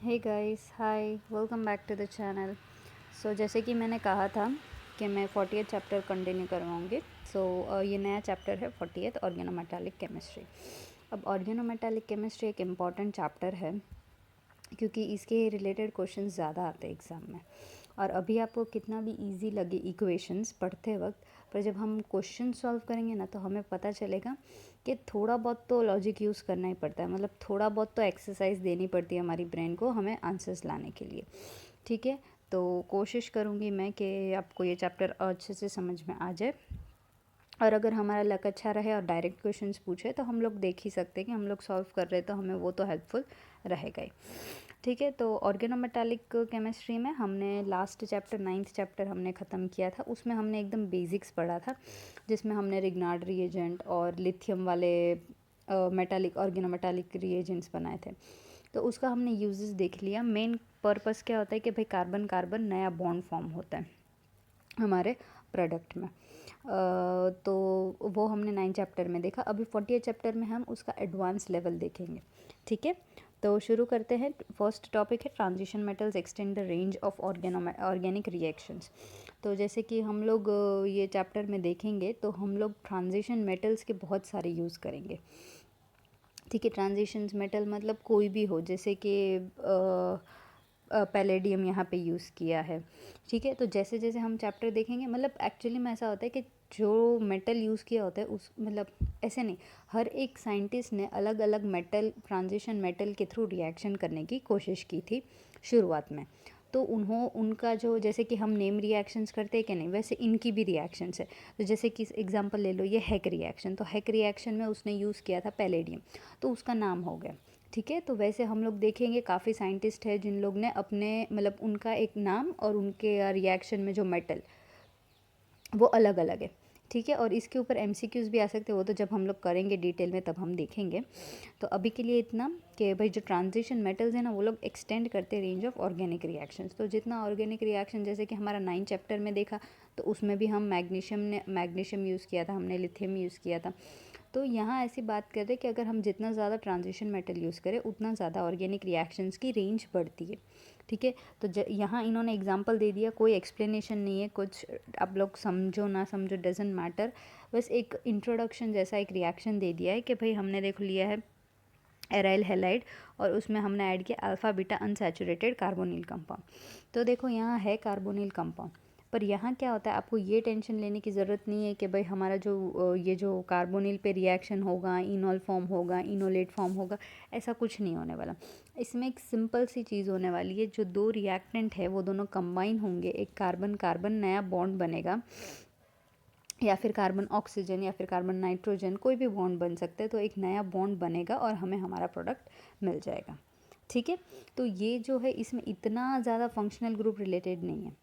Hey guys, hi, welcome back to the channel. So जैसे कि मैंने कहा था कि मैं 40th चैप्टर कंटिन्यू करवाऊँगी। ये नया चैप्टर है 40th ऑर्गेनोमेटालिक केमिस्ट्री। अब ऑर्गेनोमेटालिक केमिस्ट्री एक इम्पॉर्टेंट चैप्टर है क्योंकि इसके रिलेटेड क्वेश्चंस ज़्यादा आते हैं एग्ज़ाम में। और अभी आपको कितना भी इजी लगे इक्वेशंस पढ़ते वक्त, पर जब हम क्वेश्चन सॉल्व करेंगे ना तो हमें पता चलेगा कि थोड़ा बहुत तो लॉजिक यूज़ करना ही पड़ता है, मतलब थोड़ा बहुत तो एक्सरसाइज देनी पड़ती है हमारी ब्रेन को हमें आंसर्स लाने के लिए। ठीक है, तो कोशिश करूँगी मैं कि आपको ये चैप्टर अच्छे से समझ में आ जाए। और अगर हमारा लक अच्छा रहे और डायरेक्ट क्वेश्चंस पूछे तो हम लोग देख ही सकते हैं कि हम लोग सॉल्व कर रहे हैं, तो हमें वो तो हेल्पफुल रहेगा ही। ठीक है, तो ऑर्गेनोमेटालिक केमिस्ट्री में हमने लास्ट चैप्टर 9th चैप्टर हमने ख़त्म किया था। उसमें हमने एकदम बेसिक्स पढ़ा था, जिसमें हमने रिग्नार्ड रिएजेंट और लिथियम वाले मेटालिक ऑर्गेनोमेटालिक रिएजेंट्स बनाए थे। तो उसका हमने यूजेस देख लिया। मेन पर्पस क्या होता है कि भाई कार्बन कार्बन नया बॉन्ड फॉर्म होता है हमारे प्रोडक्ट में। तो वो हमने 9 चैप्टर में देखा। अभी 40th चैप्टर में हम उसका एडवांस लेवल देखेंगे। ठीक है, तो शुरू करते हैं। फर्स्ट टॉपिक है transition metals extend the range of organic reactions. तो जैसे कि हम लोग ये चैप्टर में देखेंगे तो हम लोग ट्रांजिशन मेटल्स के बहुत सारे यूज़ करेंगे। ठीक है, ट्रांजिशंस मेटल मतलब कोई भी हो, जैसे कि पैलेडियम यहाँ पे यूज़ किया है। ठीक है, तो जैसे जैसे हम चैप्टर देखेंगे, मतलब एक्चुअली में ऐसा होता है कि जो मेटल यूज़ किया होता है उस मतलब ऐसे नहीं, हर एक साइंटिस्ट ने अलग अलग मेटल ट्रांजिशन मेटल के थ्रू रिएक्शन करने की कोशिश की थी शुरुआत में। तो उनका जो, जैसे कि हम नेम रिएक्शंस करते हैं कि नहीं, वैसे इनकी भी रिएक्शंस है। तो जैसे कि एग्जांपल ले लो, ये हैक रिएक्शन, तो हैक रिएक्शन में उसने यूज़ किया था पैलेडियम, तो उसका नाम हो गया। ठीक है, तो वैसे हम लोग देखेंगे काफ़ी साइंटिस्ट है जिन लोग ने अपने मतलब उनका एक नाम और उनके रिएक्शन में जो मेटल वो अलग अलग है। ठीक है, और इसके ऊपर एमसीक्यूज़ भी आ सकते हैं, वो तो जब हम लोग करेंगे डिटेल में तब हम देखेंगे। तो अभी के लिए इतना कि भाई जो ट्रांजिशन मेटल्स हैं ना, वो लोग एक्सटेंड करते हैं रेंज ऑफ ऑर्गेनिक रिएक्शंस। तो जितना ऑर्गेनिक रिएक्शन जैसे कि हमारा 9 चैप्टर में देखा, तो उसमें भी हम मैग्नीशियम यूज़ किया था, हमने लिथियम यूज़ किया था। तो यहाँ ऐसी बात कर रहे हैं कि अगर हम जितना ज़्यादा ट्रांजिशन मेटल यूज़ करें उतना ज़्यादा ऑर्गेनिक रिएक्शंस की रेंज बढ़ती है। ठीक है, तो यहाँ इन्होंने एग्जांपल दे दिया, कोई एक्सप्लेनेशन नहीं है कुछ, आप लोग समझो ना समझो डजेंट मैटर, बस एक इंट्रोडक्शन जैसा एक रिएक्शन दे दिया है कि भाई हमने देख लिया है एराइल हैलाइड और उसमें हमने ऐड किया alpha beta unsaturated carbonyl compound. तो देखो यहाँ है कार्बोनिल कंपाउंड, पर यहाँ क्या होता है, आपको ये टेंशन लेने की ज़रूरत नहीं है कि भाई हमारा जो ये जो कार्बोनिल पे रिएक्शन होगा, इनॉल फॉर्म होगा, इनोलेट फॉर्म होगा, ऐसा कुछ नहीं होने वाला। इसमें एक सिंपल सी चीज़ होने वाली है, जो दो रिएक्टेंट है वो दोनों कंबाइन होंगे, एक कार्बन कार्बन नया बॉन्ड बनेगा, या फिर कार्बन ऑक्सीजन या फिर कार्बन नाइट्रोजन, कोई भी बॉन्ड बन सकता है। तो एक नया बॉन्ड बनेगा और हमें हमारा प्रोडक्ट मिल जाएगा। ठीक है, तो ये जो है इसमें इतना ज़्यादा फंक्शनल ग्रुप रिलेटेड नहीं है।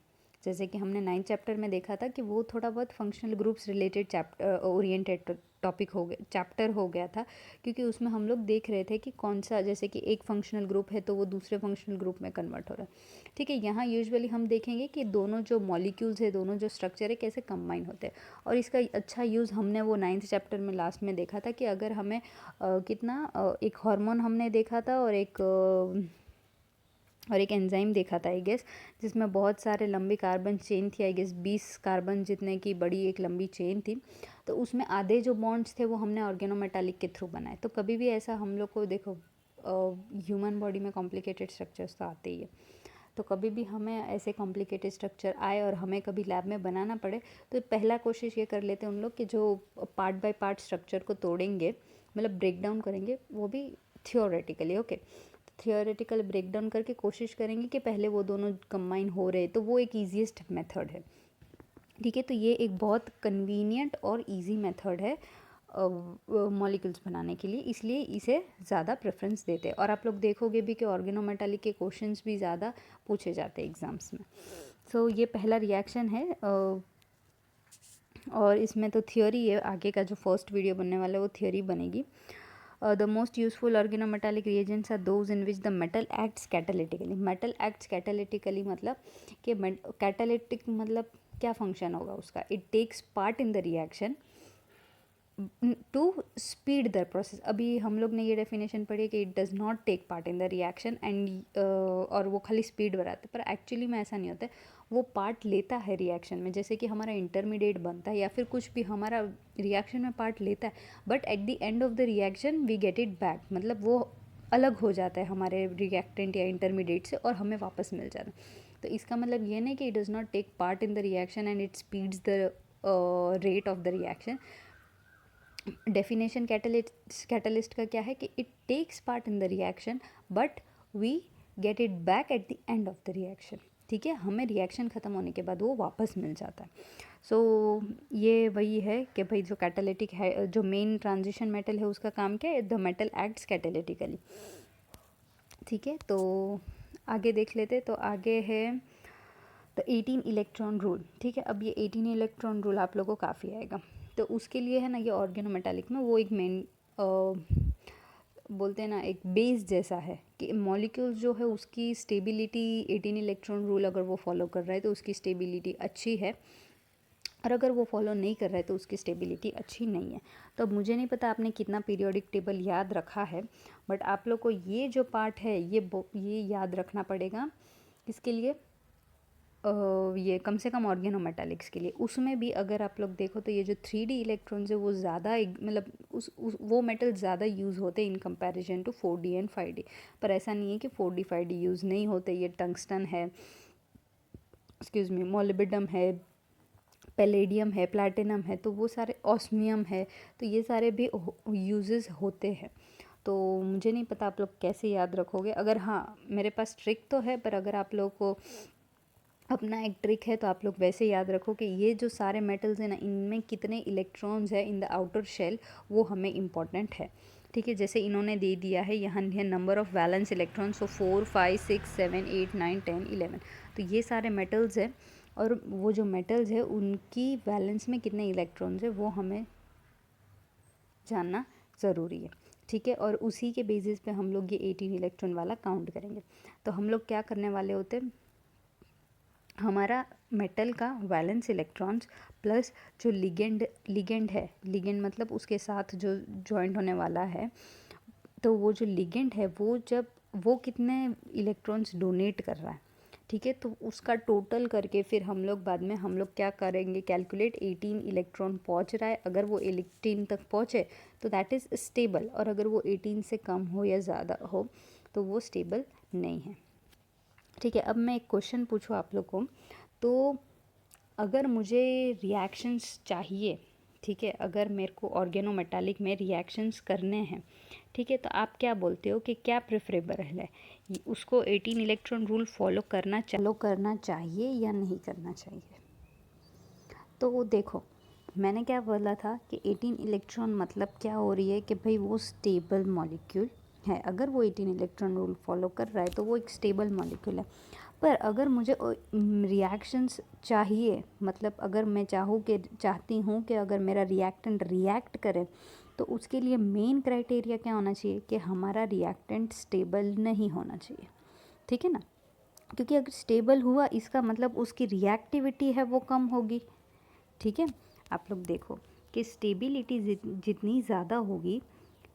जैसे कि हमने 9 चैप्टर में देखा था कि वो थोड़ा बहुत functional groups related chapter oriented topic हो गया, चैप्टर हो गया था, क्योंकि उसमें हम लोग देख रहे थे कि कौन सा, जैसे कि एक फंक्शनल ग्रुप है तो वो दूसरे फंक्शनल ग्रुप में कन्वर्ट हो रहा है। ठीक है, यहाँ यूजुअली हम देखेंगे कि दोनों जो मॉलिक्यूल्स है, दोनों जो स्ट्रक्चर है, कैसे कंबाइन होते हैं। और इसका अच्छा यूज़ हमने वो 9th चैप्टर में लास्ट में देखा था कि अगर हमें एक हार्मोन हमने देखा था और एक एंजाइम देखा था आई गेस, जिसमें बहुत सारे लंबी कार्बन चेन थी, आई गेस 20 कार्बन जितने की बड़ी एक लंबी चेन थी। तो उसमें आधे जो बॉन्ड्स थे वो हमने ऑर्गेनोमेटालिक के थ्रू बनाए। तो कभी भी ऐसा हम लोग को देखो, ह्यूमन बॉडी में कॉम्प्लिकेटेड स्ट्रक्चर्स तो आते ही है, तो कभी भी हमें ऐसे कॉम्प्लिकेटेड स्ट्रक्चर आए और हमें कभी लैब में बनाना पड़े, तो पहला कोशिश ये कर लेते हैं उन लोग कि जो पार्ट बाय पार्ट स्ट्रक्चर को तोड़ेंगे, मतलब ब्रेक डाउन करेंगे, वो भी theoretically. Okay, theoretical break down करके कोशिश करेंगे कि पहले वो दोनों कंबाइन हो रहे, तो वो एक ईजीएस्ट मेथड है। ठीक है, तो ये एक बहुत कन्वीनियंट और इजी मेथड है मॉलिक्यूल्स बनाने के लिए, इसलिए इसे ज़्यादा प्रेफरेंस देते हैं। और आप लोग देखोगे भी कि ऑर्गेनोमेटालिक के क्वेश्चंस भी ज़्यादा पूछे जाते हैं एग्ज़ाम्स में। सो ये पहला रिएक्शन है, और इसमें तो थियोरी है, आगे का जो फर्स्ट वीडियो बनने वाला है वो थियोरी बनेगी। The most useful organometallic reagents are those in which the metal acts catalytically. Metal acts catalytically मतलब कि कैटालिटिक मतलब क्या फंक्शन होगा उसका, it takes part in the reaction to speed the process. अभी हम लोग ने ये डेफिनेशन पढ़ी कि it does not take part in the reaction and और वो खाली स्पीड बढ़ाते, पर एक्चुअली में ऐसा नहीं होता है। वो पार्ट लेता है रिएक्शन में, जैसे कि हमारा इंटरमीडिएट बनता है या फिर कुछ भी हमारा रिएक्शन में पार्ट लेता है, but at the end of the reaction we get it back, मतलब वो अलग हो जाता है हमारे रिएक्टेंट या इंटरमीडिएट से और हमें वापस मिल जाता है। तो इसका मतलब ये नहीं कि it does not take part in the reaction and it speeds the rate of the reaction. Definition catalyst का क्या है कि it takes part in the reaction but we get it back at the end of the reaction. ठीक है, हमें reaction ख़त्म होने के बाद वो वापस मिल जाता है। सो ये वही है कि भाई जो कैटालिटिक है, जो मेन ट्रांजिशन मेटल है उसका काम क्या है, द मेटल एक्ट्स कैटालिटिकली। ठीक है, तो आगे देख लेते। तो आगे है तो 18 इलेक्ट्रॉन रूल। ठीक है, अब ये 18 इलेक्ट्रॉन रूल आप लोगों को काफ़ी आएगा। तो उसके लिए है ना, ये ऑर्गेनोमेटालिक में वो एक मेन बोलते हैं ना, एक बेस जैसा है कि मॉलिक्यूल्स जो है उसकी स्टेबिलिटी 18 इलेक्ट्रॉन रूल अगर वो फॉलो कर रहा है तो उसकी स्टेबिलिटी अच्छी है, और अगर वो फॉलो नहीं कर रहा है तो उसकी स्टेबिलिटी अच्छी नहीं है। तो अब मुझे नहीं पता आपने कितना पीरियोडिक टेबल याद रखा है, बट आप लोग को ये जो पार्ट है ये याद रखना पड़ेगा। किसके लिए? ये कम से कम ऑर्गेनोमेटालिक्स के लिए। उसमें भी अगर आप लोग देखो तो ये जो 3D इलेक्ट्रॉन्स है वो ज़्यादा मतलब वो मेटल ज़्यादा यूज़ होते हैं in comparison to 4D and 5D। पर ऐसा नहीं है कि 4D 5D यूज़ नहीं होते। ये टंगस्टन है, एक्सक्यूज़ मी, मोलिब्डेनम है, पैलेडियम है, प्लैटिनम है, तो वो सारे, ऑस्मियम है, तो ये सारे भी यूजेस होते हैं। तो मुझे नहीं पता आप लोग कैसे याद रखोगे। अगर हाँ, मेरे पास ट्रिक तो है, पर अगर आप लोग को अपना एक ट्रिक है तो आप लोग वैसे याद रखो कि ये जो सारे मेटल्स हैं ना, इनमें कितने इलेक्ट्रॉन्स है इन द आउटर शेल, वो हमें इम्पॉर्टेंट है। ठीक है, जैसे इन्होंने दे दिया है यहाँ है नंबर ऑफ़ वैलेंस इलेक्ट्रॉन्स, सो 4 5 6 7 8 9 10 11। तो ये सारे मेटल्स हैं और वो जो मेटल्स है उनकी वैलेंस में कितने इलेक्ट्रॉन्स है वो हमें जानना ज़रूरी है। ठीक है, और उसी के बेसिस पे हम लोग ये 18 इलेक्ट्रॉन वाला काउंट करेंगे। तो हम लोग क्या करने वाले होते हैं, हमारा मेटल का वैलेंस इलेक्ट्रॉन्स प्लस जो लिगेंड है, लिगेंड मतलब उसके साथ जो जॉइंट होने वाला है, तो वो जो लिगेंड है वो जब वो कितने इलेक्ट्रॉन्स डोनेट कर रहा है, ठीक है, तो उसका टोटल करके फिर हम लोग बाद में हम लोग क्या करेंगे, कैलकुलेट 18 इलेक्ट्रॉन पहुंच रहा है, अगर वो 18 तक पहुंचे तो दैट इज़ स्टेबल, और अगर वो 18 से कम हो या ज़्यादा हो तो वो स्टेबल नहीं है। ठीक है, अब मैं एक क्वेश्चन पूछूँ आप लोग को। तो अगर मुझे रिएक्शंस चाहिए, ठीक है, अगर मेरे को ऑर्गेनोमेटालिक में रिएक्शंस करने हैं, ठीक है, तो आप क्या बोलते हो कि क्या प्रेफरेबल है, उसको 18 इलेक्ट्रॉन रूल फॉलो करना चाहिए या नहीं करना चाहिए? तो देखो, मैंने क्या बोला था कि 18 इलेक्ट्रॉन मतलब क्या हो रही है कि भाई वो स्टेबल मॉलिक्यूल है। अगर वो 18 इलेक्ट्रॉन रूल फॉलो कर रहा है तो वो एक स्टेबल मॉलिक्यूल है। पर अगर मुझे रिएक्शंस चाहिए, मतलब अगर मैं चाहती हूँ कि अगर मेरा रिएक्टेंट रिएक्ट करे, तो उसके लिए मेन क्राइटेरिया क्या होना चाहिए कि हमारा रिएक्टेंट स्टेबल नहीं होना चाहिए। ठीक है ना, क्योंकि अगर स्टेबल हुआ इसका मतलब उसकी रिएक्टिविटी है वो कम होगी। ठीक है, आप लोग देखो कि स्टेबिलिटी जितनी ज़्यादा होगी,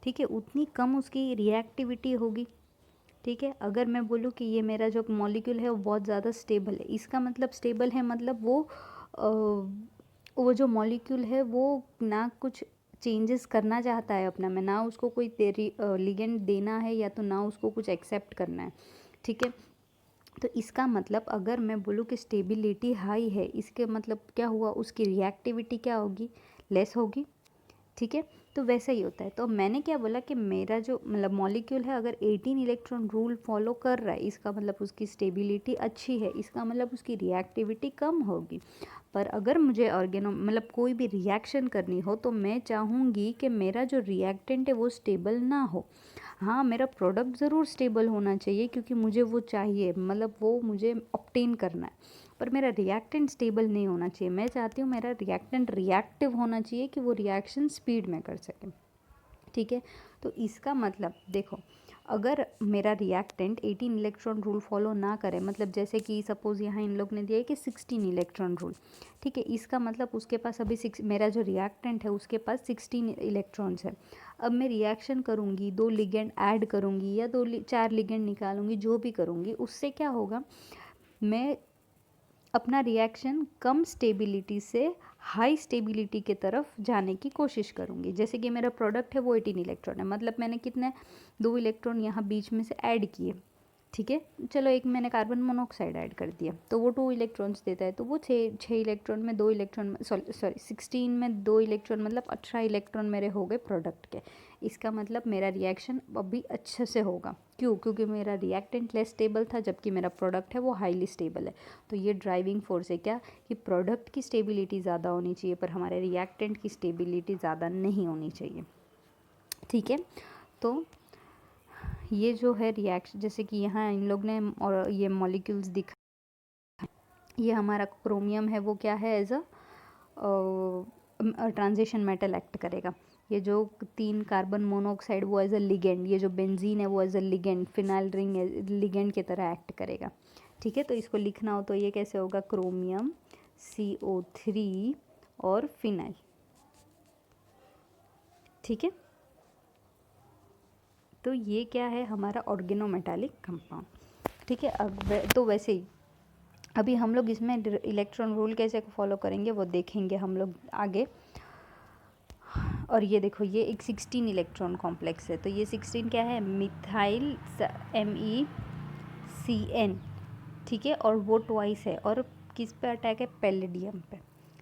ठीक है, उतनी कम उसकी रिएक्टिविटी होगी। ठीक है, अगर मैं बोलूँ कि ये मेरा जो मॉलिक्यूल है वो बहुत ज़्यादा स्टेबल है, इसका मतलब स्टेबल है मतलब वो जो मॉलिक्यूल है वो ना कुछ चेंजेस करना चाहता है अपना में, ना उसको कोई लिगेंड देना है या तो ना उसको कुछ एक्सेप्ट करना है। ठीक है, तो इसका मतलब अगर मैं बोलूँ कि स्टेबिलिटी हाई है, इसके मतलब क्या हुआ, उसकी रिएक्टिविटी क्या होगी, लेस होगी। ठीक है, तो वैसा ही होता है। तो मैंने क्या बोला कि मेरा जो मतलब मॉलिक्यूल है अगर 18 इलेक्ट्रॉन रूल फॉलो कर रहा है, इसका मतलब उसकी स्टेबिलिटी अच्छी है, इसका मतलब उसकी रिएक्टिविटी कम होगी। पर अगर मुझे मतलब कोई भी रिएक्शन करनी हो तो मैं चाहूँगी कि मेरा जो रिएक्टेंट है वो स्टेबल ना हो। हाँ, मेरा प्रोडक्ट ज़रूर स्टेबल होना चाहिए क्योंकि मुझे वो चाहिए, मतलब वो मुझे ऑब्टेन करना है, पर मेरा रिएक्टेंट स्टेबल नहीं होना चाहिए। मैं चाहती हूँ मेरा रिएक्टेंट रिएक्टिव होना चाहिए कि वो रिएक्शन स्पीड में कर सके। ठीक है, तो इसका मतलब देखो, अगर मेरा रिएक्टेंट 18 इलेक्ट्रॉन रूल फॉलो ना करे, मतलब जैसे कि सपोज़ यहाँ इन लोग ने दिया है कि 16 इलेक्ट्रॉन रूल, ठीक है, इसका मतलब उसके पास अभी मेरा जो रिएक्टेंट है उसके पास 16 इलेक्ट्रॉन्स है। अब मैं रिएक्शन करूँगी, 2 लिगेंड ऐड करूँगी या 4 लिगेंड निकालूंगी, जो भी करूँगी उससे क्या होगा, मैं अपना रिएक्शन कम स्टेबिलिटी से हाई स्टेबिलिटी के तरफ जाने की कोशिश करूँगी। जैसे कि मेरा प्रोडक्ट है वो 18 इलेक्ट्रॉन है, मतलब मैंने कितने 2 इलेक्ट्रॉन यहाँ बीच में से ऐड किए, ठीक है, चलो एक मैंने कार्बन मोनोऑक्साइड ऐड कर दिया तो वो 2 इलेक्ट्रॉन्स देता है, तो वो 6 इलेक्ट्रॉन में 2 इलेक्ट्रॉन, सॉरी 16 में 2 इलेक्ट्रॉन, मतलब 18 इलेक्ट्रॉन मेरे हो गए प्रोडक्ट के। इसका मतलब मेरा रिएक्शन अभी अच्छे से होगा, क्यों, क्योंकि मेरा रिएक्टेंट लेस स्टेबल था जबकि मेरा प्रोडक्ट है वो हाईली स्टेबल है। तो ये ड्राइविंग फोर्स है क्या, कि प्रोडक्ट की स्टेबिलिटी ज़्यादा होनी चाहिए पर हमारे रिएक्टेंट की स्टेबिलिटी ज़्यादा नहीं होनी चाहिए, ठीक है। तो ये जो है रिएक्शन, जैसे कि यहाँ इन लोग ने और ये मॉलिक्यूल्स दिखा, ये हमारा क्रोमियम है वो क्या है, as a transition metal act करेगा। ये जो 3 कार्बन मोनोऑक्साइड वो एज अ लिगेंड, ये जो बेंजीन है वो as a ligand, phenyl ring ligand की तरह एक्ट करेगा, ठीक है। तो इसको लिखना हो तो ये कैसे होगा, क्रोमियम CO3 और फिनाइल, ठीक है। तो ये क्या है, हमारा ऑर्गेनोमेटालिक कंपाउंड, ठीक है। अब तो वैसे ही अभी हम लोग इसमें इलेक्ट्रॉन रूल कैसे फॉलो करेंगे वो देखेंगे हम लोग आगे। और ये देखो, ये एक 16 इलेक्ट्रॉन कॉम्प्लेक्स है, तो ये 16 क्या है, मिथाइल MECN, ठीक है, और वो ट्वाइस है, और किस पे अटैक है, पैलेडियम पे,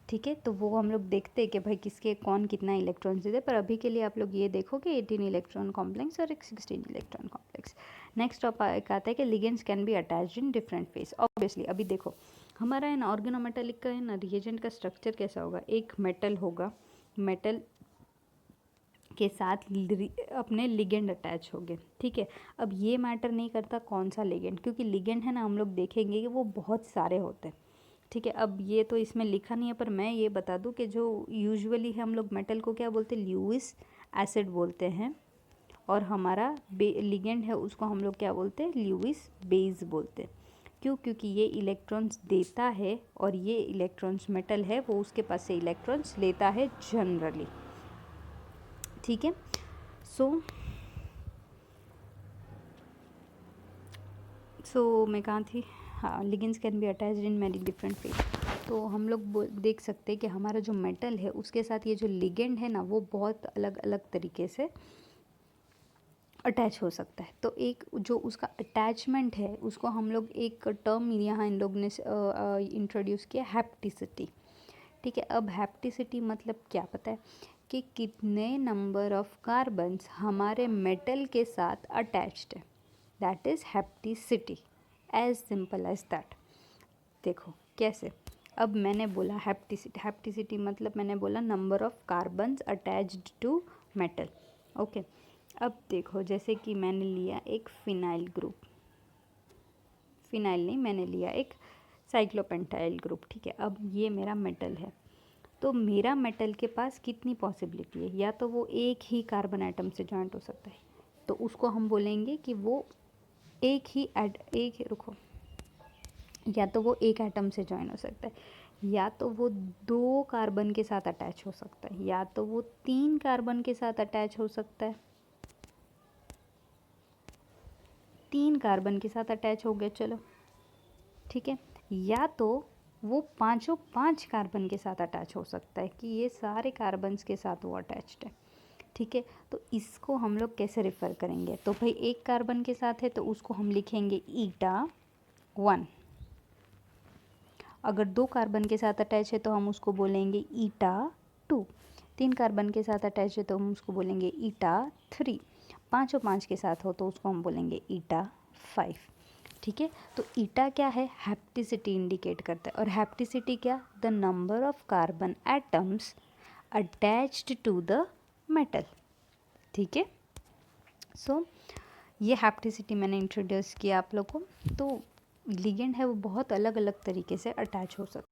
ठीक है। तो वो हम लोग देखते हैं कि भाई किसके कौन कितना इलेक्ट्रॉन्स देते, पर अभी के लिए आप लोग ये देखो कि 18 इलेक्ट्रॉन कॉम्प्लेक्स और एक 16 इलेक्ट्रॉन कॉम्प्लेक्स। नेक्स्ट टॉपिक आता है कि ligands can be attached in different face. Obviously अभी देखो हमारा इन ऑर्गेनोमेटालिक का है ना, रिएजेंट का स्ट्रक्चर कैसा होगा, एक मेटल होगा, मेटल के साथ अपने लिगेंड अटैच हो गए, ठीक है। अब ये मैटर नहीं करता कौन सा लिगेंड, क्योंकि लिगेंड है ना, हम लोग देखेंगे कि वो बहुत सारे होते हैं, ठीक है। अब ये तो इसमें लिखा नहीं है पर मैं ये बता दूं कि जो यूजुअली हम लोग मेटल को क्या बोलते हैं, ल्यूइस एसिड बोलते हैं, और हमारा लिगेंड है उसको हम लोग क्या बोलते हैं, ल्यूइस बेस बोलते हैं। क्यों, क्योंकि ये इलेक्ट्रॉन्स देता है और ये इलेक्ट्रॉन्स, मेटल है वो उसके पास से इलेक्ट्रॉन्स लेता है जनरली, ठीक है। सो मैं कहाँ थी, हाँ, ligands can be attached in many different face. तो हम लोग देख सकते हैं कि हमारा जो मेटल है उसके साथ ये जो लिगेंड है ना वो बहुत अलग अलग तरीके से अटैच हो सकता है। तो एक जो उसका अटैचमेंट है उसको हम लोग एक टर्म यहाँ इन लोग ने इंट्रोड्यूस किया, हैप्टिसिटी, ठीक है। अब हैप्टिसिटी मतलब क्या पता है, कि कितने नंबर ऑफ कार्बन्स हमारे मेटल के साथ अटैच्ड है, that is hapticity, as simple as that. देखो कैसे, अब मैंने बोला हैप्टिसिटी मतलब मैंने बोला number of carbons attached to metal, okay. अब देखो जैसे कि मैंने लिया एक फिनाइल ग्रुप, फिनाइल नहीं, मैंने लिया एक साइक्लोपेंटाइल ग्रुप, ठीक है। अब ये मेरा मेटल है, तो मेरा मेटल के पास कितनी पॉसिबिलिटी है, या तो वो एक ही कार्बन एटम से जॉइंट हो सकता है, तो उसको हम बोलेंगे कि वो रुको, या तो वो एक एटम से जॉइन हो सकता है, या तो वो 2 कार्बन के साथ अटैच हो सकता है, या तो वो 3 कार्बन के साथ अटैच हो सकता है, 3 कार्बन के साथ अटैच हो गए, चलो ठीक है, या तो वो 5 कार्बन के साथ अटैच हो सकता है, कि ये सारे कार्बन्स के साथ वो अटैच्ड है, ठीक है। तो इसको हम लोग कैसे रेफ़र करेंगे, तो भाई एक कार्बन के साथ है तो उसको हम लिखेंगे eta1, अगर 2 कार्बन के साथ अटैच है तो हम उसको बोलेंगे eta2, 3 कार्बन के साथ अटैच है तो हम उसको बोलेंगे eta3, 5 के साथ हो तो उसको हम बोलेंगे eta5, ठीक है। तो ईटा क्या है, हैप्टिसिटी इंडिकेट करता है, और हैप्टिसिटी क्या, the number of carbon atoms attached to the metal, ठीक है। सो ये हैप्टिसिटी मैंने इंट्रोड्यूस किया आप लोग को। तो लिगेंड है वो बहुत अलग अलग तरीके से अटैच हो सकता है,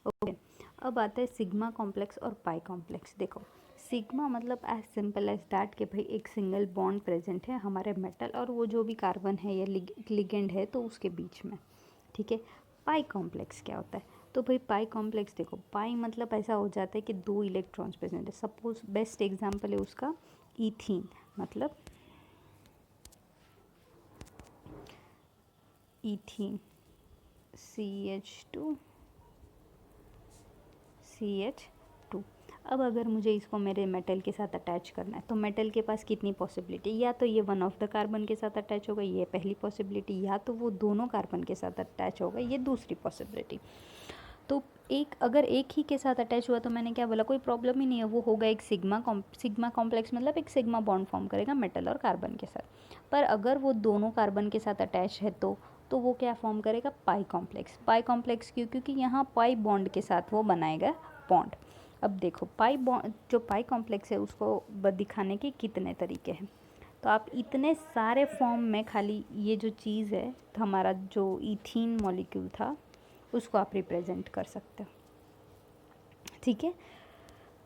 ओके। अब आता है सिग्मा कॉम्प्लेक्स और पाई कॉम्प्लेक्स। देखो सिग्मा मतलब एज सिंपल एज दैट कि भाई एक सिंगल बॉन्ड प्रेजेंट है हमारे मेटल और वो जो भी कार्बन है या लिगेंड है तो उसके बीच में, ठीक है। पाई कॉम्प्लेक्स क्या होता है? तो भाई पाई कॉम्प्लेक्स देखो, पाई मतलब ऐसा हो जाता है कि 2 इलेक्ट्रॉन्स प्रेजेंट है। सपोज बेस्ट एग्जांपल है उसका ईथीन, मतलब ईथीन CH2 CH2। अब अगर मुझे इसको मेरे मेटल के साथ अटैच करना है तो मेटल के पास कितनी पॉसिबिलिटी, या तो ये वन ऑफ द कार्बन के साथ अटैच होगा, ये पहली पॉसिबिलिटी, या तो वो दोनों कार्बन के साथ अटैच होगा, ये दूसरी पॉसिबिलिटी। तो अगर एक ही के साथ अटैच हुआ तो मैंने क्या बोला, कोई प्रॉब्लम ही नहीं है, वो होगा एक सिग्मा कॉम्प्लेक्स, मतलब एक सिग्मा बॉन्ड फॉर्म करेगा मेटल और कार्बन के साथ। पर अगर वो दोनों कार्बन के साथ अटैच है तो वो क्या फॉर्म करेगा, पाई कॉम्प्लेक्स। पाई कॉम्प्लेक्स क्यों? क्योंकि यहाँ पाई बॉन्ड के साथ वो बनाएगा बॉन्ड। अब देखो पाई बॉन्ड, जो पाई कॉम्प्लेक्स है उसको दिखाने के कितने तरीके हैं। तो आप इतने सारे फॉर्म में खाली ये जो चीज़ है, तो हमारा जो ईथीन मॉलिक्यूल था उसको आप रिप्रेजेंट कर सकते हो, ठीक है।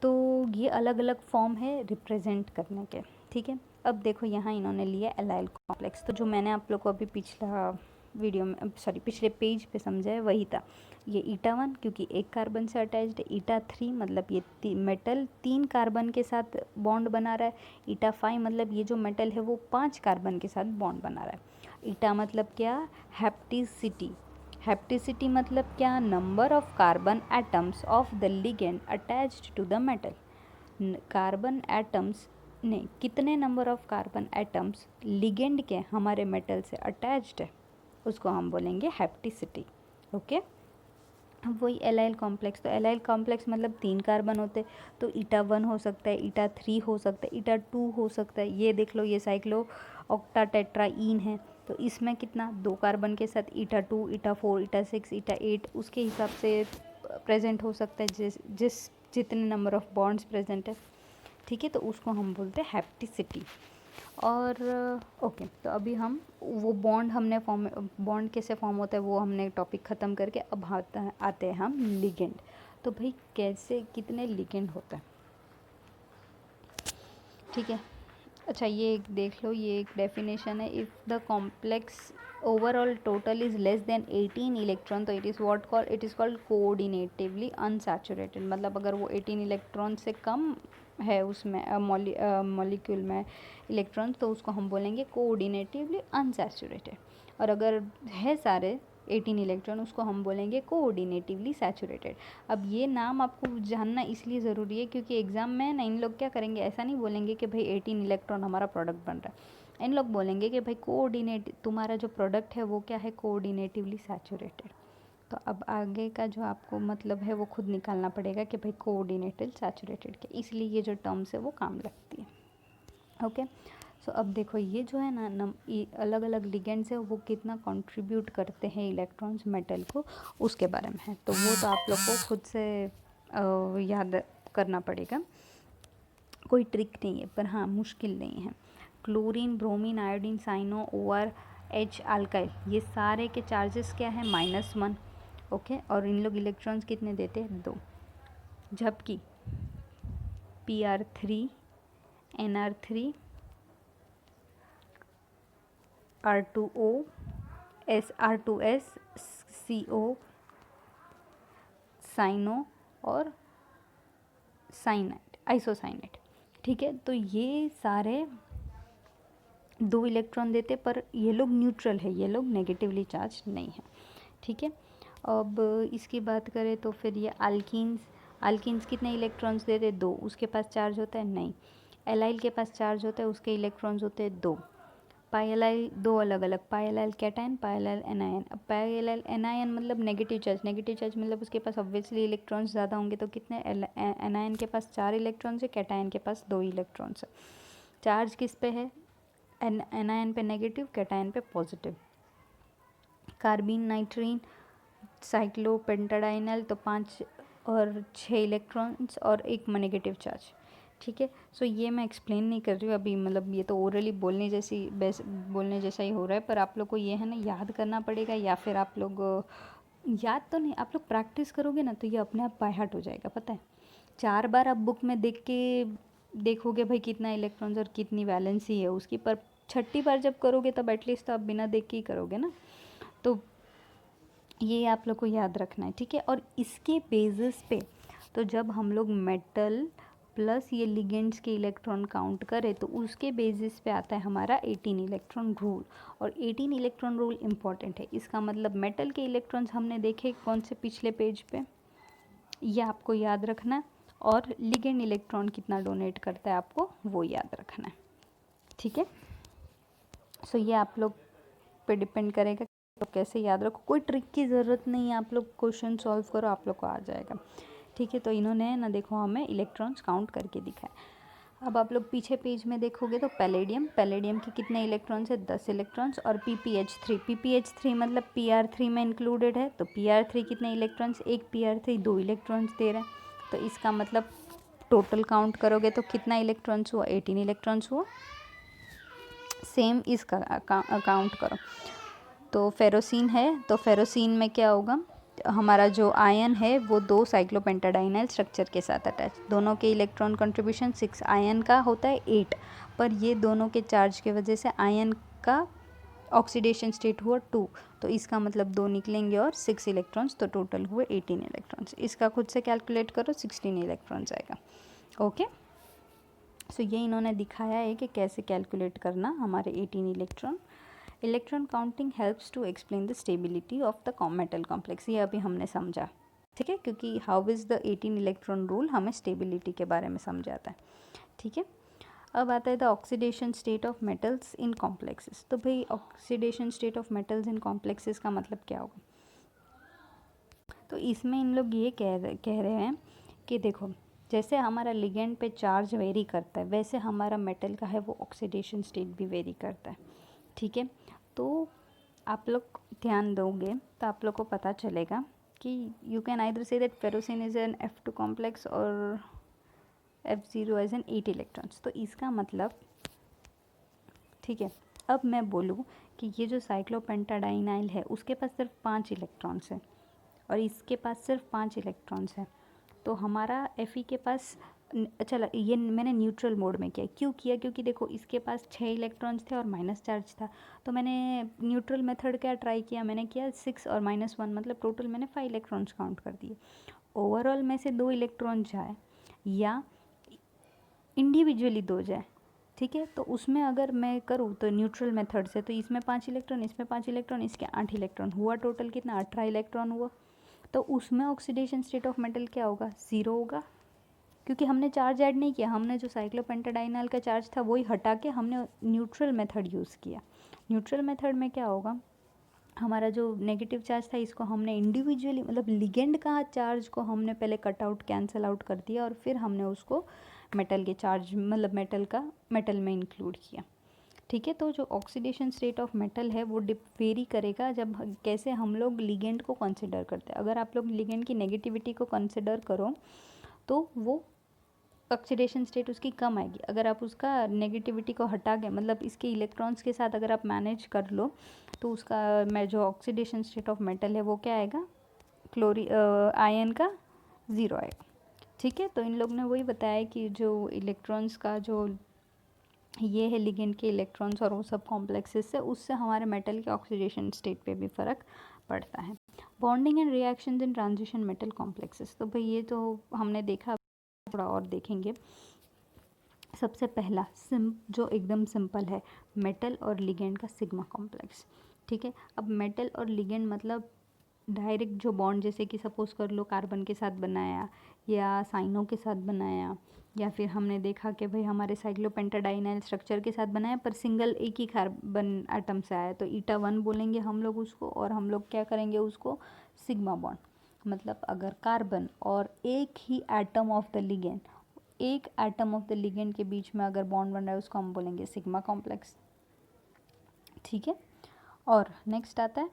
तो ये अलग अलग फॉर्म है रिप्रेजेंट करने के, ठीक है। अब देखो यहाँ इन्होंने लिया एलाइल कॉम्प्लेक्स, तो जो मैंने आप लोग को अभी पिछला वीडियो में पिछले पेज पे समझा है वही था। ये ईटा 1 क्योंकि एक कार्बन से अटैच्ड है, ईटा 3 मतलब ये मेटल 3 कार्बन के साथ बॉन्ड बना रहा है, ईटा 5 मतलब ये जो मेटल है वो 5 कार्बन के साथ बॉन्ड बना रहा है। ईटा मतलब क्या, हैप्टिसिटी। हैप्टिसिटी मतलब क्या, number of carbon atoms of the ligand attached to the metal. Carbon atoms ने कितने number of carbon atoms ligand के हमारे मेटल से अटैच्ड है उसको हम बोलेंगे हैप्टिसिटी, ओके। अब वही एलाइल कॉम्प्लेक्स, तो एलाइल कॉम्प्लेक्स मतलब 3 कार्बन होते, तो ईटा 1 हो सकता है, ईटा 3 हो सकता है, ईटा 2 हो सकता है। ये देख लो, ये साइक्लो ऑक्टाटेट्राईन है, तो इसमें कितना 2 कार्बन के साथ ईटा 2, ईटा 4, ईटा 6, ईटा 8 उसके हिसाब से प्रेजेंट हो सकता है जिस जितने नंबर ऑफ बॉन्ड्स प्रेजेंट है, ठीक है। तो उसको हम बोलते हैं हैप्टिसिटी। और ओके, तो अभी हम वो बॉन्ड कैसे फॉर्म होता है वो हमने टॉपिक ख़त्म करके अब आते हैं हम लिगेंड। तो भाई कैसे कितने लिगेंड होते हैं, ठीक है। अच्छा ये एक देख लो, ये एक डेफिनेशन है, if the complex overall total is less than 18 electron तो इट इज़ कॉल्ड कोऑर्डिनेटिवली अनसैचुरेटेड। मतलब अगर वो 18 इलेक्ट्रॉन से कम है उसमें मॉलिक्यूल में इलेक्ट्रॉन्स तो उसको हम बोलेंगे कोऑर्डिनेटिवली अनसैचुरेटेड। और अगर है सारे 18 इलेक्ट्रॉन उसको हम बोलेंगे कोऑर्डिनेटिवली सैचुरेटेड। अब ये नाम आपको जानना इसलिए ज़रूरी है क्योंकि एग्ज़ाम में ना इन लोग क्या करेंगे, ऐसा नहीं बोलेंगे कि भाई 18 इलेक्ट्रॉन हमारा प्रोडक्ट बन रहा है, इन लोग बोलेंगे कि भाई तुम्हारा जो प्रोडक्ट है वो क्या है, कोऑर्डिनेटिवली सैचुरेटेड। तो अब आगे का जो आपको मतलब है वो खुद निकालना पड़ेगा कि भाई कोऑर्डिनेटेड सैचुरेटेड के, इसलिए ये जो टर्म्स है वो काम लगती है, ओके। सो अब देखो ये जो है ना अलग अलग लिगेंड्स है वो कितना कंट्रीब्यूट करते हैं इलेक्ट्रॉन्स मेटल को, उसके बारे में है। तो वो तो आप लोग को खुद से याद करना पड़ेगा, कोई ट्रिक नहीं है, पर हाँ मुश्किल नहीं है। Chlorine, bromine, iodine, cyano, OR, H alkyl, ये सारे के चार्जेस क्या है, -1, ओके। और इन लोग इलेक्ट्रॉन्स कितने देते हैं, 2। जबकि Pr3, Nr3, R2O, SR2S, CO, cyano और साइनाइड, आइसोसाइनाइड, ठीक है। तो ये सारे 2 इलेक्ट्रॉन देते, पर ये लोग न्यूट्रल है, ये लोग नेगेटिवली चार्ज नहीं है, ठीक है। अब इसकी बात करें तो फिर ये अल्कीन्स कितने इलेक्ट्रॉन्स देते, 2, उसके पास चार्ज होता है नहीं। एलाइल के पास चार्ज होता है, उसके इलेक्ट्रॉन्स होते हैं 2। पाइलाइल 2 अलग अलग, पाइलाइल कैटायन, पाइलाइल एनायन। अब पाइलाइल एनायन मतलब नेगेटिव चार्ज मतलब उसके पास ऑब्वियसली इलेक्ट्रॉन्स ज़्यादा होंगे, तो कितने, एनायन के पास 4 इलेक्ट्रॉन्स है, कैटायन के पास 2 इलेक्ट्रॉन्स है। चार्ज किस पे है, एनायन पे नेगेटिव, कैटायन पे पॉजिटिव। कार्बिन, नाइट्रीन, साइक्लोपेंटाडाइनल तो 5 और 6 इलेक्ट्रॉन्स और एक नेगेटिव चार्ज, ठीक है। सो ये मैं एक्सप्लेन नहीं कर रही हूँ अभी, मतलब ये तो ओरली बोलने जैसा ही हो रहा है, पर आप लोग को ये है ना याद करना पड़ेगा, या फिर आप लोग याद तो नहीं, आप लोग प्रैक्टिस करोगे ना तो ये अपने आप बाय हार्ट हो जाएगा, पता है। 4 बार आप बुक में देख के देखोगे भाई कितना इलेक्ट्रॉन्स और कितनी वैलेंसी है उसकी, पर छठी बार जब करोगे तब एटलीस्ट आप बिना देख के ही करोगे ना। तो ये आप लोग को याद रखना है, ठीक है। और इसके बेसिस पे तो जब हम लोग मेटल प्लस ये लिगेंड्स के इलेक्ट्रॉन काउंट करें तो उसके बेसिस पे आता है हमारा 18 इलेक्ट्रॉन रूल। और 18 इलेक्ट्रॉन रूल इम्पॉर्टेंट है। इसका मतलब मेटल के इलेक्ट्रॉन्स हमने देखे कौन से पिछले पेज पे, ये आपको याद रखना है। और लिगेंड इलेक्ट्रॉन कितना डोनेट करता है आपको वो याद रखना है, ठीक है। सो ये आप लोग पे डिपेंड करेगा तो कैसे याद रखो। कोई ट्रिक की ज़रूरत नहीं है, आप लोग क्वेश्चन सॉल्व करो आप लोग को आ जाएगा, ठीक है। तो इन्होंने ना देखो हमें इलेक्ट्रॉन्स काउंट करके दिखाया। अब आप लोग पीछे पेज में देखोगे तो पैलेडियम के कितने इलेक्ट्रॉन्स है, 10 इलेक्ट्रॉन्स। और पीपीएच थ्री मतलब पीआर3 में इंक्लूडेड है, तो पीआर3 कितने इलेक्ट्रॉन्स, एक पीआर3 2 इलेक्ट्रॉन्स दे रहे हैं। तो इसका मतलब टोटल काउंट करोगे तो कितना इलेक्ट्रॉन्स हुआ, 18 इलेक्ट्रॉन्स हुआ। सेम इसका काउंट करो। तो फेरोसिन है, तो फेरोसिन में क्या होगा, हमारा जो आयन है वो 2 साइक्लोपेंटाडाइनाइल स्ट्रक्चर के साथ अटैच, दोनों के इलेक्ट्रॉन कंट्रीब्यूशन 6, आयन का होता है 8, पर ये दोनों के चार्ज के वजह से आयन का ऑक्सीडेशन स्टेट हुआ 2, तो इसका मतलब 2 निकलेंगे और 6 इलेक्ट्रॉन्स, तो टोटल हुए 18 इलेक्ट्रॉन्स। इसका खुद से कैलकुलेट करो, 16 इलेक्ट्रॉन्स आएगा, ओके। सो ये इन्होंने दिखाया है कि कैसे कैलकुलेट करना हमारे 18 electron. Electron counting helps to explain the stability of the metal complex, ये अभी हमने समझा, ठीक है, क्योंकि how is the 18 electron rule हमें स्टेबिलिटी के बारे में समझाता है, ठीक है। अब आता है the oxidation state of metals in complexes. तो भाई oxidation state of metals in complexes का मतलब क्या होगा, तो इसमें इन लोग ये कह रहे हैं कि देखो जैसे हमारा लिगेंड पे चार्ज वेरी करता है वैसे हमारा मेटल का है वो ऑक्सीडेशन स्टेट भी वेरी करता है, ठीक है। तो आप लोग ध्यान दोगे तो आप लोग को पता चलेगा कि you can either say that ferrocene is an F2 complex और F0 एज एन 8 इलेक्ट्रॉन्स। तो इसका मतलब, ठीक है, अब मैं बोलूँ कि ये जो साइक्लोपेंटाडाइनाइल है उसके पास सिर्फ 5 इलेक्ट्रॉन्स है और इसके पास सिर्फ 5 इलेक्ट्रॉन्स है, तो हमारा Fe के पास चला, ये मैंने न्यूट्रल मोड में किया, क्यों किया, क्योंकि देखो इसके पास 6 इलेक्ट्रॉन्स थे और माइनस चार्ज था, तो मैंने न्यूट्रल मेथड क्या ट्राई किया, मैंने किया 6 और -1 मतलब टोटल मैंने 5 इलेक्ट्रॉन्स काउंट कर दिए। ओवरऑल में से 2 इलेक्ट्रॉन जाए या इंडिविजुअली 2 जाए, ठीक है, तो उसमें अगर मैं करूँ तो न्यूट्रल मेथड से, तो इसमें 5 इलेक्ट्रॉन, इसमें 5 इलेक्ट्रॉन, इसके 8 इलेक्ट्रॉन हुआ, टोटल कितना 18 इलेक्ट्रॉन हुआ। तो उसमें ऑक्सीडेशन स्टेट ऑफ मेटल क्या होगा, 0 होगा, क्योंकि हमने चार्ज ऐड नहीं किया, हमने जो साइक्लोपेंटाडाइनाइल का चार्ज था वही हटा के हमने न्यूट्रल मेथड यूज़ किया। न्यूट्रल मेथड में क्या होगा, हमारा जो नेगेटिव चार्ज था इसको हमने इंडिविजुअली मतलब लिगेंड का चार्ज को हमने पहले कट आउट कैंसिल आउट कर दिया और फिर हमने उसको मेटल के चार्ज मतलब मेटल में इंक्लूड किया, ठीक है। तो जो ऑक्सीडेशन स्टेट ऑफ मेटल है वो वेरी करेगा जब कैसे हम लोग लिगेंड को कंसिडर करते हैं। अगर आप लोग लिगेंड की नेगेटिविटी को कंसिडर करो तो वो ऑक्सीडेशन स्टेट उसकी कम आएगी। अगर आप उसका नेगेटिविटी को हटा के मतलब इसके इलेक्ट्रॉन्स के साथ अगर आप मैनेज कर लो तो उसका मैं जो ऑक्सीडेशन स्टेट ऑफ मेटल है वो क्या आएगा, आयन का 0 आएगा, ठीक है। तो इन लोग ने वही बताया कि जो इलेक्ट्रॉन्स का जो ये है लिगेंड के इलेक्ट्रॉन्स और वो सब कॉम्प्लेक्सेस से उससे हमारे मेटल के ऑक्सीडेशन स्टेट पे भी फ़र्क पड़ता है। Bonding and reactions in transition metal complexes, तो भाई ये तो हमने देखा, थोड़ा और देखेंगे। सबसे पहला जो एकदम सिंपल है, मेटल और लिगेंड का सिग्मा कॉम्प्लेक्स, ठीक है। अब मेटल और लिगेंड मतलब डायरेक्ट जो बॉन्ड, जैसे कि सपोज़ कर लो कार्बन के साथ बनाया या साइनों के साथ बनाया, या फिर हमने देखा कि भाई हमारे साइक्लोपेंटाडाइनाइल स्ट्रक्चर के साथ बनाया पर सिंगल एक ही कार्बन एटम से आया, तो ईटा 1 बोलेंगे हम लोग उसको, और हम लोग क्या करेंगे उसको सिग्मा बॉन्ड। मतलब अगर कार्बन और एक ही एटम ऑफ द लिगेंड, एक एटम ऑफ द लिगेंड के बीच में अगर बॉन्ड बन रहा है उसको हम बोलेंगे सिग्मा कॉम्प्लेक्स, ठीक है। और नेक्स्ट आता है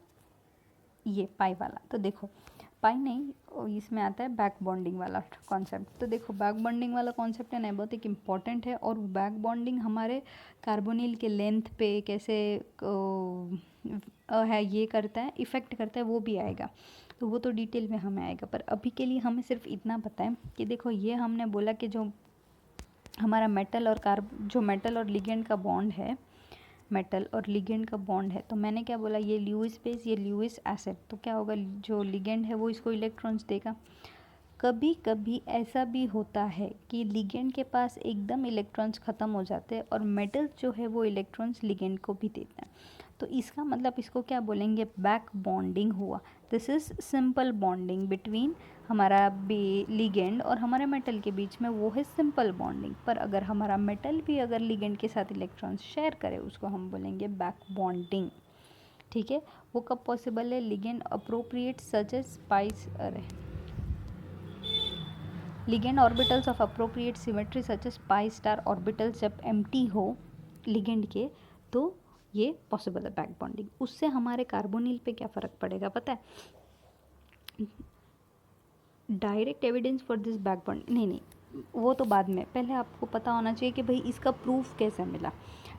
ये पाई वाला, तो देखो पाई नहीं, इसमें आता है बैक बॉन्डिंग वाला कॉन्सेप्ट। तो देखो बैक बॉन्डिंग वाला कॉन्सेप्ट है ना बहुत एक इम्पॉर्टेंट है, और बैक बॉन्डिंग हमारे कार्बोनिल के लेंथ पे कैसे है ये करता है, इफ़ेक्ट करता है, वो भी आएगा, तो वो तो डिटेल में हमें आएगा। पर अभी के लिए हमें सिर्फ इतना पता है कि देखो ये हमने बोला कि जो हमारा जो मेटल और लिगेंड का बॉन्ड है, मेटल और लिगेंड का बॉन्ड है, तो मैंने क्या बोला, ये ल्यूइस बेस, ये ल्यूइस एसिड, तो क्या होगा, जो लिगेंड है वो इसको इलेक्ट्रॉन्स देगा। कभी कभी ऐसा भी होता है कि लिगेंड के पास एकदम इलेक्ट्रॉन्स ख़त्म हो जाते हैं और मेटल जो है वो इलेक्ट्रॉन्स लिगेंड को भी देते हैं, तो इसका मतलब इसको क्या बोलेंगे, बैक बॉन्डिंग हुआ। This is simple bonding between हमारा लिगेंड और हमारे मेटल के बीच में, वो है सिंपल बॉन्डिंग। पर अगर हमारा मेटल भी अगर लिगेंड के साथ इलेक्ट्रॉन्स शेयर करे, उसको हम बोलेंगे बैक बॉन्डिंग। ठीक है, वो कब पॉसिबल है, ligand appropriate such as spice, अरे ligand orbitals of appropriate symmetry such as pi star orbitals जब एम्प्टी हो लिगेंड के, तो ये पॉसिबल है बैक बॉन्डिंग। उससे हमारे कार्बोनिल पे क्या फ़र्क पड़ेगा पता है, direct evidence for this back bonding नहीं, वो तो बाद में, पहले आपको पता होना चाहिए कि भाई इसका प्रूफ कैसे मिला।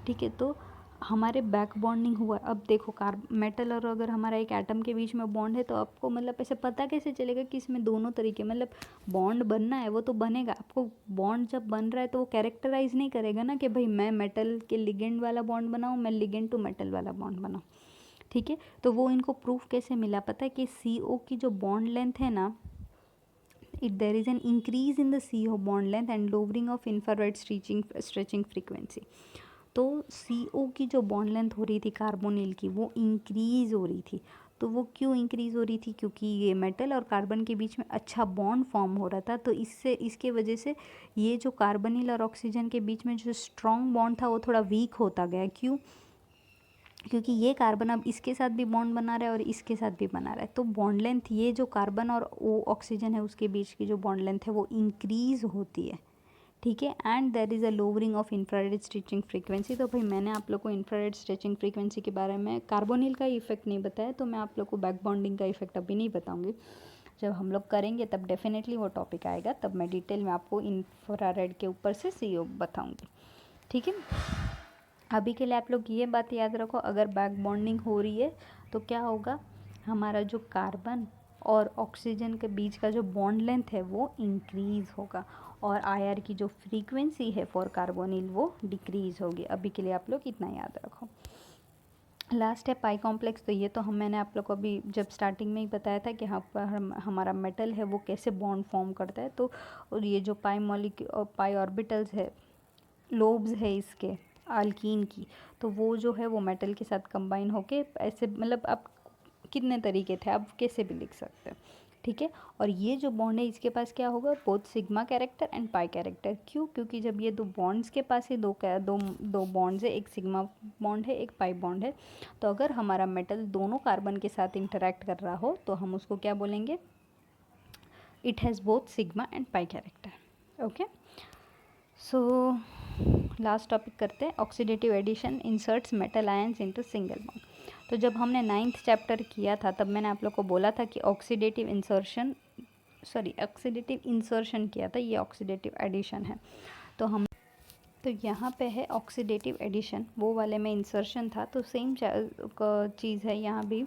ठीक है, तो हमारे बैक बॉन्डिंग हुआ। अब देखो मेटल और अगर हमारा एक एटम के बीच में बॉन्ड है, तो आपको मतलब ऐसे पता कैसे चलेगा कि इसमें दोनों तरीके, मतलब बॉन्ड बनना है वो तो बनेगा। आपको बॉन्ड जब बन रहा है तो वो कैरेक्टराइज नहीं करेगा ना कि भाई मैं मेटल के लिगेंड वाला बॉन्ड बनाऊँ, मैं लिगेंड टू मेटल वाला बॉन्ड बनाऊँ। ठीक है, तो वो इनको प्रूफ कैसे मिला पता है, कि CO की जो बॉन्ड लेंथ है ना, there is an increase in the CO bond length and lowering of infrared stretching frequency। तो CO की जो बॉन्ड लेंथ हो रही थी कार्बोनिल की, वो इंक्रीज़ हो रही थी। तो वो क्यों इंक्रीज़ हो रही थी, क्योंकि ये मेटल और कार्बन के बीच में अच्छा बॉन्ड फॉर्म हो रहा था। तो इसके वजह से ये जो कार्बोनिल और ऑक्सीजन के बीच में जो स्ट्रॉन्ग बॉन्ड था वो थोड़ा वीक होता गया। क्यों, क्योंकि ये कार्बन अब इसके साथ भी बॉन्ड बना रहा है और इसके साथ भी बना रहा है, तो बॉन्ड लेंथ, ये जो कार्बन और वो ऑक्सीजन है उसके बीच की जो बॉन्ड लेंथ है वो इंक्रीज़ होती है। ठीक है, and there is a lowering of infrared stretching frequency. तो भाई मैंने आप लोग को इंफ्रारेड स्ट्रेचिंग फ्रीक्वेंसी के बारे में कार्बोनिल का इफेक्ट नहीं बताया, तो मैं आप लोग को बैक बॉन्डिंग का इफेक्ट अभी नहीं बताऊंगी। जब हम लोग करेंगे तब डेफिनेटली वो टॉपिक आएगा, तब मैं डिटेल में आपको इंफ्रारेड के ऊपर से CO बताऊँगी। ठीक है, अभी के लिए आप लोग ये बात याद रखो, अगर बैक बॉन्डिंग हो रही है तो क्या होगा, हमारा जो कार्बन और ऑक्सीजन के बीच का जो बॉन्ड लेंथ है वो इंक्रीज़ होगा, और IR की जो फ्रीक्वेंसी है फॉर कार्बोनिल वो डिक्रीज़ होगी। अभी के लिए आप लोग इतना याद रखो। लास्ट है पाई कॉम्प्लेक्स। तो ये तो मैंने आप लोग को अभी जब स्टार्टिंग में ही बताया था कि हमारा मेटल है वो कैसे बॉन्ड फॉर्म करता है। तो और ये जो पाई ऑर्बिटल्स है, लोब्स है इसके अल्कीन की, तो वो जो है वो मेटल के साथ कंबाइन होके ऐसे, मतलब आप कितने तरीके थे, आप कैसे भी लिख सकते हैं। ठीक है, और ये जो बॉन्ड है इसके पास क्या होगा, both sigma character and pi character. क्यों, क्योंकि जब ये दो बॉन्ड्स के पास ही दो बॉन्ड्स है, एक सिग्मा बॉन्ड है एक पाई बॉन्ड है, तो अगर हमारा मेटल दोनों कार्बन के साथ इंटरेक्ट कर रहा हो तो हम उसको क्या बोलेंगे, it has both sigma and pi character. Okay, so last topic करते हैं, oxidative addition inserts metal ions into single bond. तो जब हमने 9th चैप्टर किया था तब मैंने आप लोग को बोला था कि ऑक्सीडेटिव इंसर्शन किया था, ये ऑक्सीडेटिव एडिशन है। तो यहाँ पे है ऑक्सीडेटिव एडिशन, वो वाले में इंसर्शन था, तो सेम चीज़ है यहाँ भी।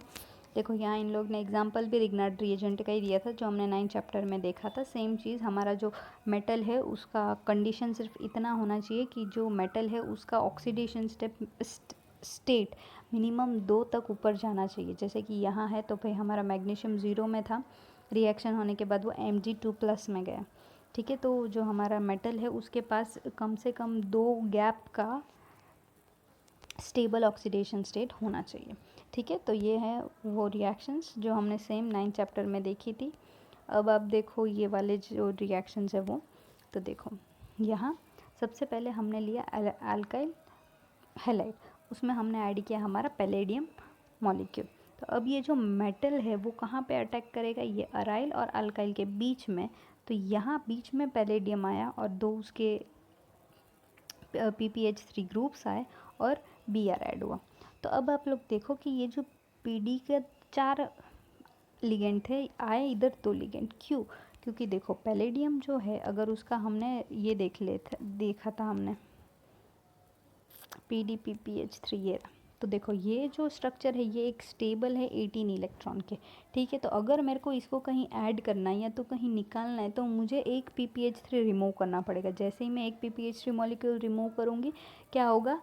देखो यहाँ इन लोग ने एग्जाम्पल भी रिग्नार्ड रिएजेंट का ही दिया था जो हमने 9th चैप्टर में देखा था। सेम चीज़, हमारा जो मेटल है उसका कंडीशन सिर्फ इतना होना चाहिए कि जो मेटल है उसका ऑक्सीडेशन स्टेट मिनिमम 2 तक ऊपर जाना चाहिए। जैसे कि यहाँ है तो भाई हमारा मैग्नीशियम 0 में था, रिएक्शन होने के बाद वो Mg2+ में गया। ठीक है, तो जो हमारा मेटल है उसके पास कम से कम 2 गैप का स्टेबल ऑक्सीडेशन स्टेट होना चाहिए। ठीक है, तो ये है वो रिएक्शंस जो हमने सेम 9th चैप्टर में देखी थी। अब आप देखो ये वाले जो रिएक्शंस है वो, तो देखो यहाँ सबसे पहले हमने लिया अल्काइल हैलाइड, उसमें हमने ऐड किया हमारा पैलेडियम मॉलिक्यूल। तो अब ये जो मेटल है वो कहाँ पे अटैक करेगा, ये अराइल और अल्काइल के बीच में। तो यहाँ बीच में पैलेडियम आया और 2 उसके PPH3 ग्रुप्स आए और Br ऐड हुआ। तो अब आप लोग देखो कि ये जो PD के 4 लिगेंड थे, आए इधर 2 लिगेंड। क्यों, क्योंकि देखो पैलेडियम जो है अगर उसका हमने ये देखा था हमने PDPPH3 ये, तो देखो ये जो स्ट्रक्चर है ये एक स्टेबल है 18 इलेक्ट्रॉन के, ठीक है। तो अगर मेरे को इसको कहीं ऐड करना है या तो कहीं निकालना है तो मुझे एक PPH3 रिमूव करना पड़ेगा। जैसे ही मैं एक PPH3 मॉलिक्यूल रिमूव करूँगी क्या होगा,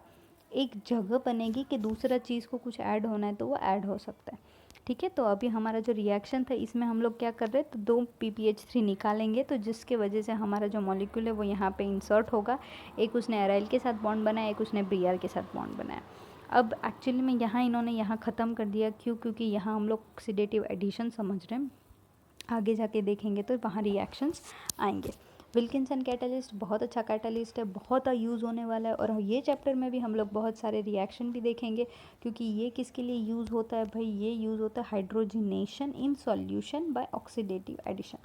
एक जगह बनेगी कि दूसरा चीज़ को कुछ ऐड होना है तो वो ऐड हो सकता है, ठीक है। तो अभी हमारा जो रिएक्शन था इसमें हम लोग क्या कर रहे हैं, तो 2 PPH3 निकालेंगे, तो जिसके वजह से हमारा जो मॉलिक्यूल है वो यहाँ पे इंसर्ट होगा। एक उसने एराइल के साथ बॉन्ड बनाया, एक उसने ब्रियर के साथ बॉन्ड बनाया। अब एक्चुअली में यहाँ इन्होंने यहाँ ख़त्म कर दिया, क्यों, क्योंकि यहाँ हम लोग ऑक्सीडेटिव एडिशन समझ रहे हैं, आगे जाके देखेंगे तो वहाँ रिएक्शंस आएंगे। विल्किंसन कैटलिस्ट बहुत अच्छा कैटलिस्ट है, बहुत यूज़ होने वाला है, और ये चैप्टर में भी हम लोग बहुत सारे रिएक्शन भी देखेंगे, क्योंकि ये किसके लिए यूज़ होता है भाई, ये यूज़ होता है hydrogenation in solution by oxidative addition.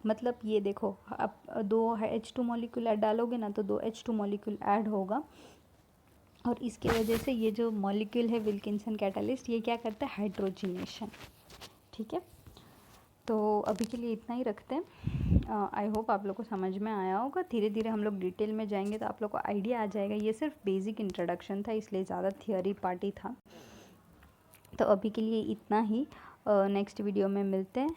मतलब ये देखो, आप 2 H2 मॉलिक्यूल ऐड डालोगे ना तो 2 H2 मॉलिक्यूल ऐड होगा, और इसकी वजह से ये जो मॉलिक्यूल है विल्किंसन कैटलिस्ट ये क्या करता है, हाइड्रोजिनेशन, ठीक है। तो अभी के लिए इतना ही रखते हैं। आई होप आप लोग को समझ में आया होगा। धीरे धीरे हम लोग डिटेल में जाएंगे तो आप लोग को आइडिया आ जाएगा। ये सिर्फ बेसिक इंट्रोडक्शन था, इसलिए ज़्यादा थियोरी पार्टी था। तो अभी के लिए इतना ही, नेक्स्ट वीडियो में मिलते हैं।